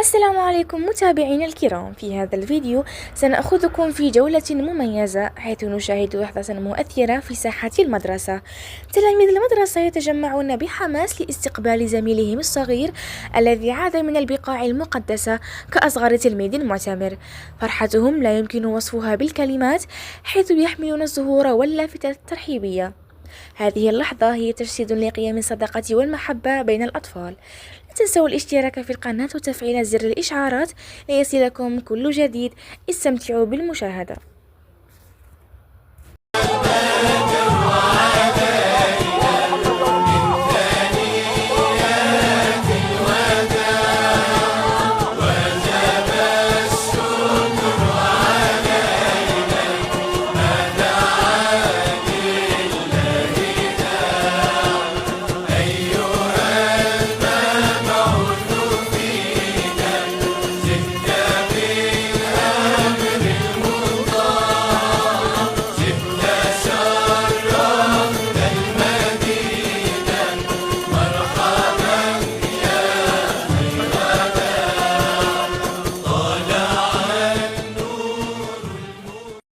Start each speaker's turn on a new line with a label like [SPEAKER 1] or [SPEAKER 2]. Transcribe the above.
[SPEAKER 1] السلام عليكم متابعينا الكرام. في هذا الفيديو سنأخذكم في جولة مميزة حيث نشاهد لحظة مؤثرة في ساحة المدرسة. تلاميذ المدرسة يتجمعون بحماس لاستقبال زميلهم الصغير الذي عاد من البقاع المقدسة كأصغر تلميذ معتمر. فرحتهم لا يمكن وصفها بالكلمات حيث يحملون الزهور واللافتات الترحيبية. هذه اللحظة هي تجسيد لقيم الصداقة والمحبة بين الأطفال. لا تنسوا الاشتراك في القناة وتفعيل زر الإشعارات ليصلكم كل جديد. استمتعوا بالمشاهدة.